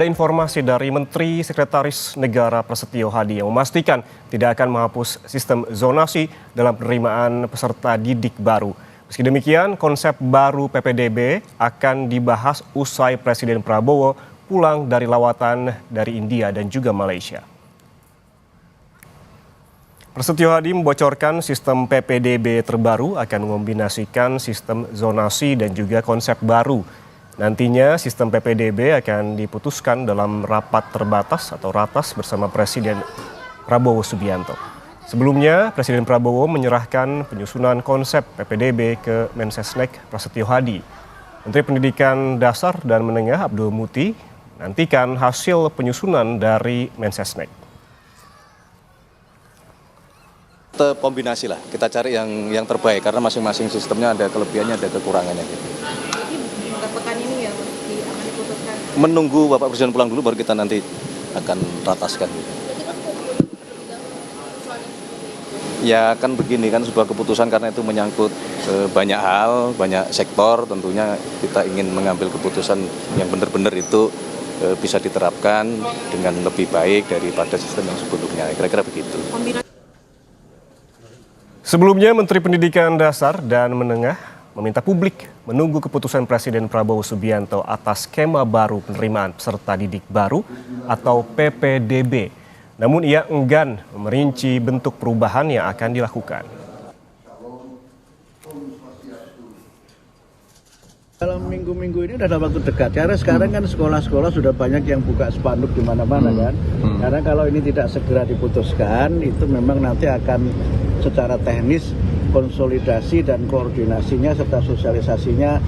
Ada informasi dari Menteri Sekretaris Negara Prasetyo Hadi yang memastikan tidak akan menghapus sistem zonasi dalam penerimaan peserta didik baru. Meski demikian, konsep baru PPDB akan dibahas usai Presiden Prabowo pulang dari lawatan dari India dan juga Malaysia. Prasetyo Hadi membocorkan sistem PPDB terbaru akan mengombinasikan sistem zonasi dan juga konsep baru. Nantinya sistem PPDB akan diputuskan dalam rapat terbatas atau ratas bersama Presiden Prabowo Subianto. Sebelumnya, Presiden Prabowo menyerahkan penyusunan konsep PPDB ke Mensesnek Prasetyo Hadi. Menteri Pendidikan Dasar dan Menengah Abdul Muti nantikan hasil penyusunan dari Mensesnek. Kombinasi lah, kita cari yang terbaik karena masing-masing sistemnya ada kelebihannya, ada kekurangannya. Pekan ini ya akan diputuskan. Menunggu Bapak Presiden pulang dulu baru kita nanti akan rataskan. Ya kan begini kan sebuah keputusan karena itu menyangkut banyak hal, banyak sektor, tentunya kita ingin mengambil keputusan yang benar-benar itu bisa diterapkan dengan lebih baik daripada sistem yang sebelumnya, kira-kira begitu. Sebelumnya, Menteri Pendidikan Dasar dan Menengah meminta publik menunggu keputusan Presiden Prabowo Subianto atas skema baru penerimaan peserta didik baru atau PPDB. Namun ia enggan merinci bentuk perubahan yang akan dilakukan. Dalam minggu-minggu ini dalam waktu dekat, karena sekarang kan sekolah-sekolah sudah banyak yang buka spanduk di mana-mana kan. Karena kalau ini tidak segera diputuskan, itu memang nanti akan secara teknis konsolidasi dan koordinasinya serta sosialisasinya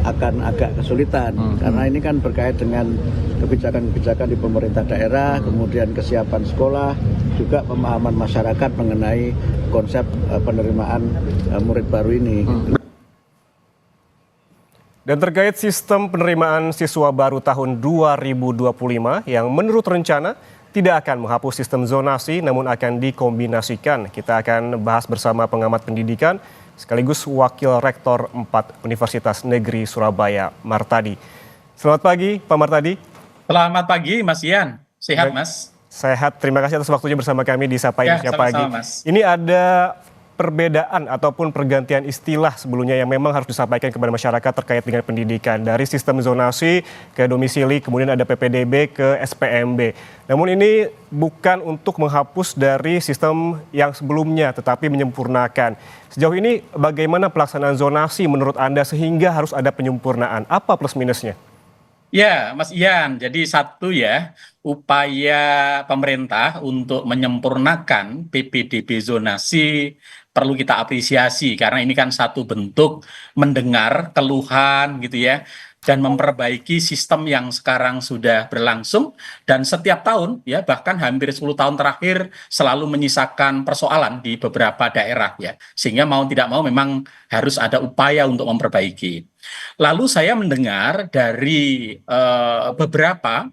akan agak kesulitan. Karena ini kan berkait dengan kebijakan-kebijakan di pemerintah daerah, kemudian kesiapan sekolah, juga pemahaman masyarakat mengenai konsep penerimaan murid baru ini. Dan terkait sistem penerimaan siswa baru tahun 2025 yang menurut rencana tidak akan menghapus sistem zonasi namun akan dikombinasikan. Kita akan bahas bersama pengamat pendidikan sekaligus Wakil Rektor 4 Universitas Negeri Surabaya, Martadi. Selamat pagi, Pak Martadi. Selamat pagi, Mas Ian. Sehat, Mas? Sehat, terima kasih atas waktunya bersama kami di Sapa Indonesia Pagi. Mas. Ini ada perbedaan ataupun pergantian istilah sebelumnya yang memang harus disampaikan kepada masyarakat terkait dengan pendidikan. Dari sistem zonasi ke domisili, kemudian ada PPDB ke SPMB. Namun ini bukan untuk menghapus dari sistem yang sebelumnya, tetapi menyempurnakan. Sejauh ini bagaimana pelaksanaan zonasi menurut Anda sehingga harus ada penyempurnaan? Apa plus minusnya? Ya, Mas Ian. Jadi satu ya, upaya pemerintah untuk menyempurnakan PPDB zonasi perlu kita apresiasi karena ini kan satu bentuk mendengar keluhan gitu ya dan memperbaiki sistem yang sekarang sudah berlangsung dan setiap tahun ya bahkan hampir 10 tahun terakhir selalu menyisakan persoalan di beberapa daerah ya sehingga mau tidak mau memang harus ada upaya untuk memperbaiki. Lalu saya mendengar dari beberapa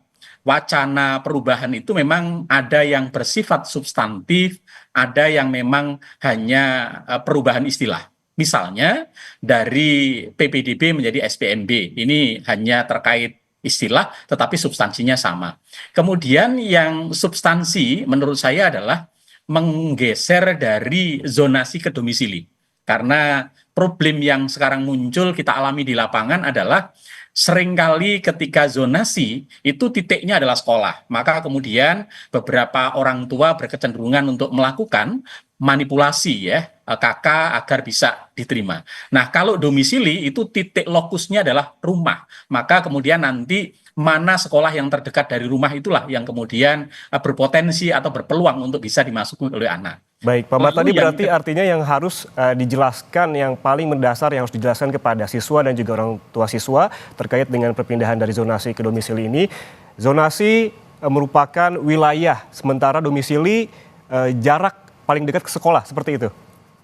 wacana perubahan itu memang ada yang bersifat substantif, ada yang memang hanya perubahan istilah. Misalnya dari PPDB menjadi SPMB, ini hanya terkait istilah tetapi substansinya sama. Kemudian yang substansi menurut saya adalah menggeser dari zonasi ke domisili. Karena problem yang sekarang muncul kita alami di lapangan adalah seringkali ketika zonasi itu titiknya adalah sekolah. Maka kemudian beberapa orang tua berkecenderungan untuk melakukan manipulasi ya kakak agar bisa diterima. Nah kalau domisili itu titik lokusnya adalah rumah. Maka kemudian nanti mana sekolah yang terdekat dari rumah itulah yang kemudian berpotensi atau berpeluang untuk bisa dimasuki oleh anak. Baik, Pak Martadi berarti artinya yang harus dijelaskan, yang paling mendasar yang harus dijelaskan kepada siswa dan juga orang tua siswa terkait dengan perpindahan dari zonasi ke domisili ini. Zonasi merupakan wilayah, sementara domisili jarak paling dekat ke sekolah, seperti itu?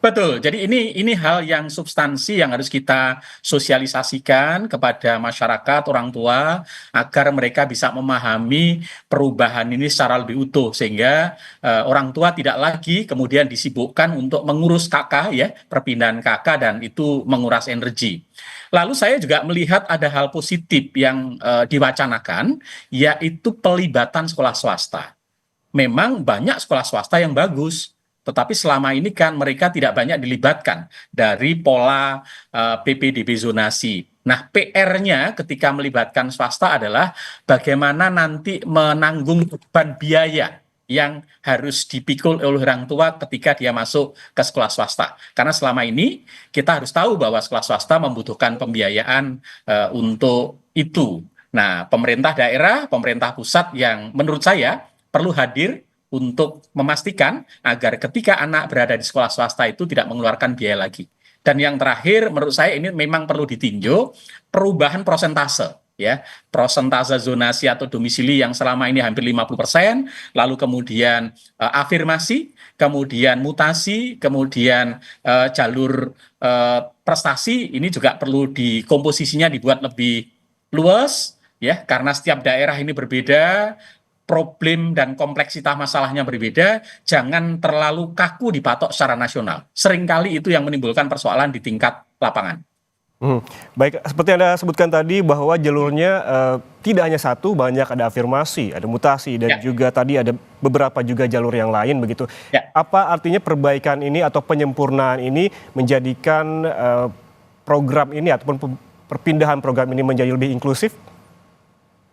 Betul. Jadi ini hal yang substansi yang harus kita sosialisasikan kepada masyarakat, orang tua, agar mereka bisa memahami perubahan ini secara lebih utuh, sehingga orang tua tidak lagi kemudian disibukkan untuk mengurus KK, ya, perpindahan KK, dan itu menguras energi. Lalu saya juga melihat ada hal positif yang diwacanakan, yaitu pelibatan sekolah swasta. Memang banyak sekolah swasta yang bagus, tetapi selama ini kan mereka tidak banyak dilibatkan dari pola PPDB zonasi. Nah, PR-nya ketika melibatkan swasta adalah bagaimana nanti menanggung beban biaya yang harus dipikul oleh orang tua ketika dia masuk ke sekolah swasta. Karena selama ini kita harus tahu bahwa sekolah swasta membutuhkan pembiayaan untuk itu. Nah, pemerintah daerah, pemerintah pusat yang menurut saya perlu hadir untuk memastikan agar ketika anak berada di sekolah swasta itu tidak mengeluarkan biaya lagi. Dan yang terakhir, menurut saya ini memang perlu ditinjau perubahan prosentase, ya, prosentase zonasi atau domisili yang selama ini hampir 50%, lalu kemudian afirmasi, kemudian mutasi, kemudian jalur prestasi, ini juga perlu komposisinya dibuat lebih luas, ya, karena setiap daerah ini berbeda, problem dan kompleksitas masalahnya berbeda, jangan terlalu kaku dipatok secara nasional. Seringkali itu yang menimbulkan persoalan di tingkat lapangan. Baik, seperti Anda sebutkan tadi bahwa jalurnya tidak hanya satu, banyak, ada afirmasi, ada mutasi, dan juga tadi ada beberapa juga jalur yang lain begitu. Apa artinya perbaikan ini atau penyempurnaan ini menjadikan program ini ataupun perpindahan program ini menjadi lebih inklusif?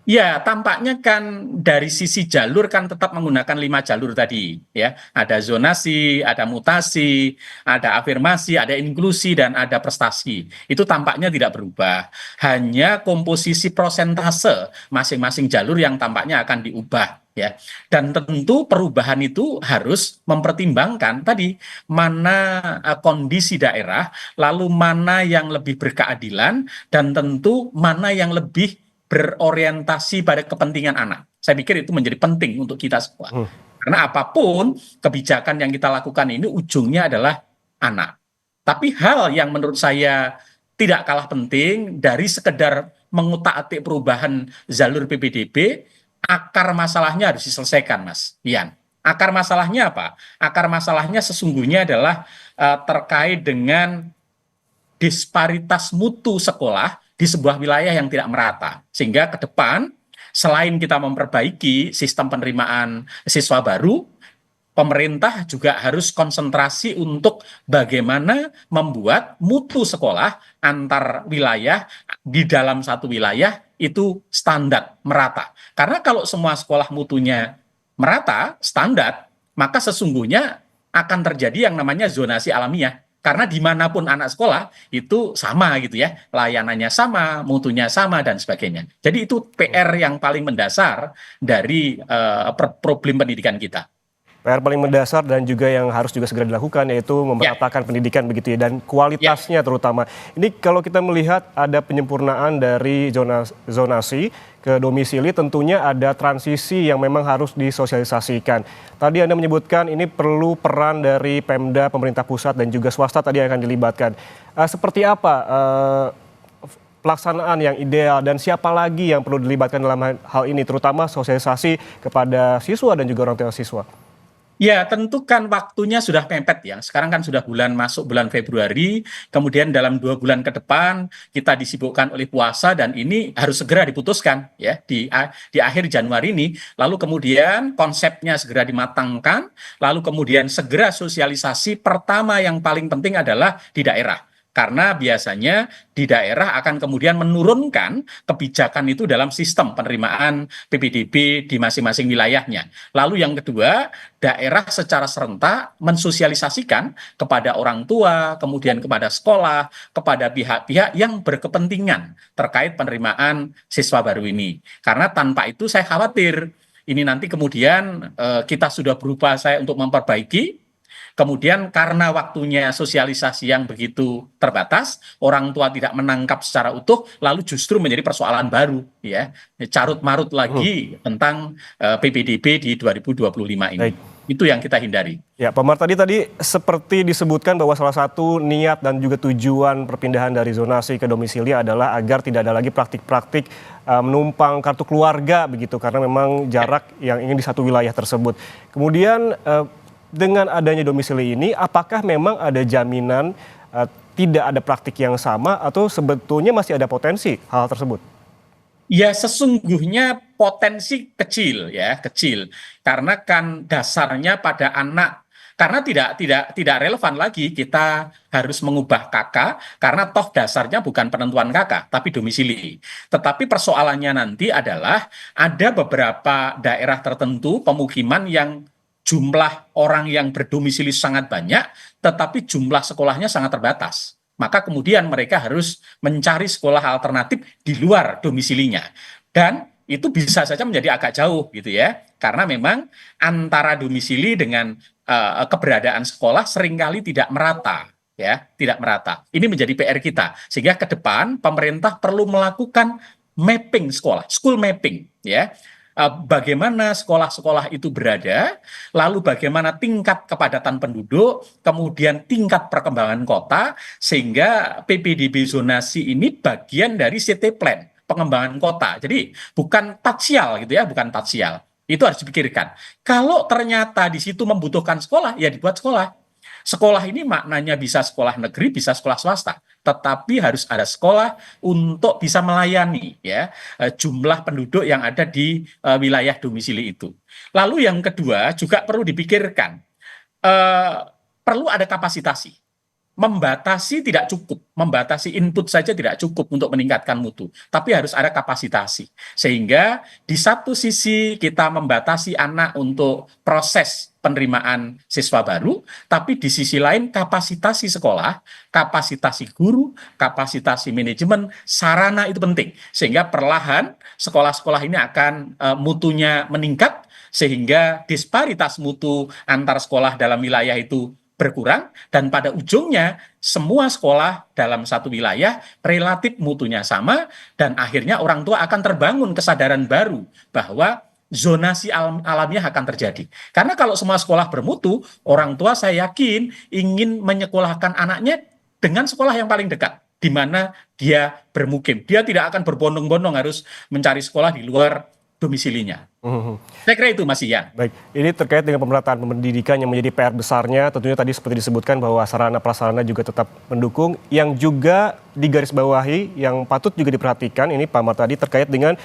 Ya, tampaknya kan dari sisi jalur kan tetap menggunakan 5 jalur tadi, ya. Ada zonasi, ada mutasi, ada afirmasi, ada inklusi, dan ada prestasi. Itu tampaknya tidak berubah. Hanya komposisi prosentase masing-masing jalur yang tampaknya akan diubah, ya. Dan tentu perubahan itu harus mempertimbangkan tadi mana kondisi daerah, lalu mana yang lebih berkeadilan, dan tentu mana yang lebih berorientasi pada kepentingan anak. Saya pikir itu menjadi penting untuk kita semua. Karena apapun kebijakan yang kita lakukan ini ujungnya adalah anak. Tapi hal yang menurut saya tidak kalah penting dari sekedar mengutak-atik perubahan jalur PPDB, akar masalahnya harus diselesaikan, Mas Ian. Akar masalahnya apa? Akar masalahnya sesungguhnya adalah terkait dengan disparitas mutu sekolah di sebuah wilayah yang tidak merata. Sehingga ke depan, selain kita memperbaiki sistem penerimaan siswa baru, pemerintah juga harus konsentrasi untuk bagaimana membuat mutu sekolah antar wilayah di dalam satu wilayah itu standar, merata. Karena kalau semua sekolah mutunya merata, standar, maka sesungguhnya akan terjadi yang namanya zonasi alamiah. Karena dimanapun anak sekolah itu sama gitu ya, layanannya sama, mutunya sama, dan sebagainya. Jadi itu PR yang paling mendasar dari problem pendidikan kita. PR paling mendasar dan juga yang harus juga segera dilakukan yaitu memeratakan pendidikan begitu ya, dan kualitasnya terutama. Ini kalau kita melihat ada penyempurnaan dari zonasi ke domisili, tentunya ada transisi yang memang harus disosialisasikan. Tadi Anda menyebutkan ini perlu peran dari Pemda, pemerintah pusat, dan juga swasta tadi yang akan dilibatkan. Seperti apa pelaksanaan yang ideal dan siapa lagi yang perlu dilibatkan dalam hal ini, terutama sosialisasi kepada siswa dan juga orang tua siswa? Ya, tentu kan waktunya sudah mepet ya. Sekarang kan sudah masuk bulan Februari, kemudian dalam 2 bulan ke depan kita disibukkan oleh puasa, dan ini harus segera diputuskan ya di akhir Januari ini. Lalu kemudian konsepnya segera dimatangkan, lalu kemudian segera sosialisasi. Pertama yang paling penting adalah di daerah. Karena biasanya di daerah akan kemudian menurunkan kebijakan itu dalam sistem penerimaan PPDB di masing-masing wilayahnya. Lalu yang kedua, daerah secara serentak mensosialisasikan kepada orang tua, kemudian kepada sekolah, kepada pihak-pihak yang berkepentingan terkait penerimaan siswa baru ini. Karena tanpa itu saya khawatir ini nanti kemudian kita sudah berupaya untuk memperbaiki. Kemudian karena waktunya sosialisasi yang begitu terbatas, orang tua tidak menangkap secara utuh, lalu justru menjadi persoalan baru, ya, carut marut lagi tentang PPDB di 2025 ini. Baik. Itu yang kita hindari. Ya, Pak Mar, tadi seperti disebutkan bahwa salah satu niat dan juga tujuan perpindahan dari zonasi ke domisili adalah agar tidak ada lagi praktik-praktik menumpang kartu keluarga begitu, karena memang jarak yang ingin di satu wilayah tersebut. Kemudian dengan adanya domisili ini, apakah memang ada jaminan tidak ada praktik yang sama atau sebetulnya masih ada potensi hal tersebut? Ya sesungguhnya potensi kecil ya, kecil. Karena kan dasarnya pada anak, karena tidak relevan lagi kita harus mengubah KK karena toh dasarnya bukan penentuan KK tapi domisili. Tetapi persoalannya nanti adalah ada beberapa daerah tertentu pemukiman yang jumlah orang yang berdomisili sangat banyak tetapi jumlah sekolahnya sangat terbatas. Maka kemudian mereka harus mencari sekolah alternatif di luar domisilinya. Dan itu bisa saja menjadi agak jauh gitu ya. Karena memang antara domisili dengan keberadaan sekolah seringkali tidak merata. Ya, tidak merata. Ini menjadi PR kita. Sehingga ke depan pemerintah perlu melakukan mapping sekolah, school mapping ya. Bagaimana sekolah-sekolah itu berada, lalu bagaimana tingkat kepadatan penduduk, kemudian tingkat perkembangan kota, sehingga PPDB zonasi ini bagian dari CT Plan, pengembangan kota. Jadi bukan parsial gitu ya, bukan parsial. Itu harus dipikirkan. Kalau ternyata di situ membutuhkan sekolah, ya dibuat sekolah. Sekolah ini maknanya bisa sekolah negeri, bisa sekolah swasta, tetapi harus ada sekolah untuk bisa melayani ya jumlah penduduk yang ada di wilayah domisili itu. Lalu yang kedua juga perlu dipikirkan, perlu ada kapasitasi. Membatasi tidak cukup, membatasi input saja tidak cukup untuk meningkatkan mutu, tapi harus ada kapasitasi. Sehingga di satu sisi kita membatasi anak untuk proses penerimaan siswa baru, tapi di sisi lain kapasitasi sekolah, kapasitasi guru, kapasitasi manajemen, sarana itu penting. Sehingga perlahan sekolah-sekolah ini akan mutunya meningkat, sehingga disparitas mutu antar sekolah dalam wilayah itu berkurang, dan pada ujungnya semua sekolah dalam satu wilayah relatif mutunya sama, dan akhirnya orang tua akan terbangun kesadaran baru bahwa zonasi alamiah akan terjadi. Karena kalau semua sekolah bermutu, orang tua saya yakin ingin menyekolahkan anaknya dengan sekolah yang paling dekat, di mana dia bermukim. Dia tidak akan berbondong-bondong harus mencari sekolah di luar domisilinya. Saya kira itu Mas Ian. Baik, ini terkait dengan pemerataan pendidikan yang menjadi PR besarnya, tentunya tadi seperti disebutkan bahwa sarana prasarana juga tetap mendukung, yang juga digarisbawahi, yang patut juga diperhatikan, ini Pak Mar tadi terkait dengan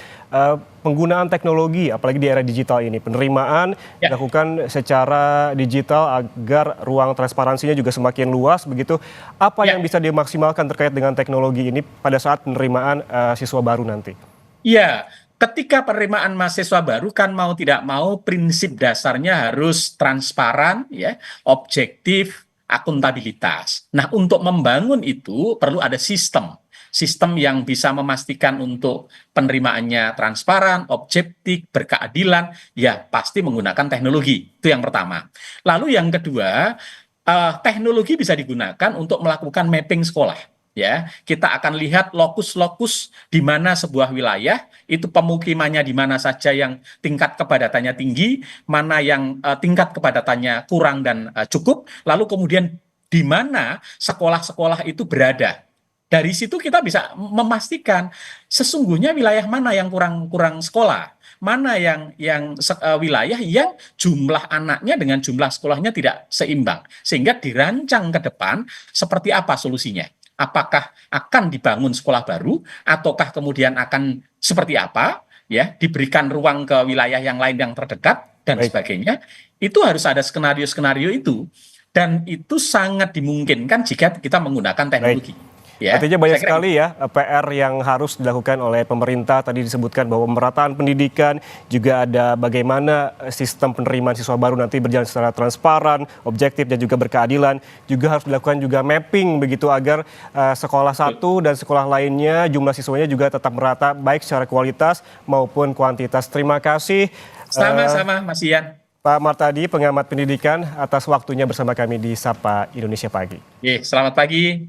penggunaan teknologi, apalagi di era digital ini, penerimaan dilakukan secara digital agar ruang transparansinya juga semakin luas, begitu. Apa yang bisa dimaksimalkan terkait dengan teknologi ini pada saat penerimaan siswa baru nanti? Iya. Ketika penerimaan mahasiswa baru kan mau tidak mau prinsip dasarnya harus transparan, ya, objektif, akuntabilitas. Nah, untuk membangun itu perlu ada sistem yang bisa memastikan untuk penerimaannya transparan, objektif, berkeadilan, ya pasti menggunakan teknologi. Itu yang pertama. Lalu yang kedua, teknologi bisa digunakan untuk melakukan mapping sekolah. Ya, kita akan lihat lokus-lokus di mana sebuah wilayah itu pemukimannya di mana saja yang tingkat kepadatannya tinggi, mana yang tingkat kepadatannya kurang dan cukup, lalu kemudian di mana sekolah-sekolah itu berada. Dari situ kita bisa memastikan sesungguhnya wilayah mana yang kurang sekolah, mana yang wilayah yang jumlah anaknya dengan jumlah sekolahnya tidak seimbang, sehingga dirancang ke depan seperti apa solusinya. Apakah akan dibangun sekolah baru ataukah kemudian akan seperti apa ya, diberikan ruang ke wilayah yang lain yang terdekat dan sebagainya. Itu harus ada skenario-skenario itu, dan itu sangat dimungkinkan jika kita menggunakan teknologi. Ya, artinya banyak sekali ya PR yang harus dilakukan oleh pemerintah. Tadi disebutkan bahwa pemerataan pendidikan, juga ada bagaimana sistem penerimaan siswa baru nanti berjalan secara transparan, objektif dan juga berkeadilan. Juga harus dilakukan juga mapping begitu agar sekolah satu dan sekolah lainnya jumlah siswanya juga tetap merata baik secara kualitas maupun kuantitas. Terima kasih. Sama-sama Mas Ian. Pak Mar tadi, pengamat pendidikan, atas waktunya bersama kami di Sapa Indonesia Pagi. Selamat pagi.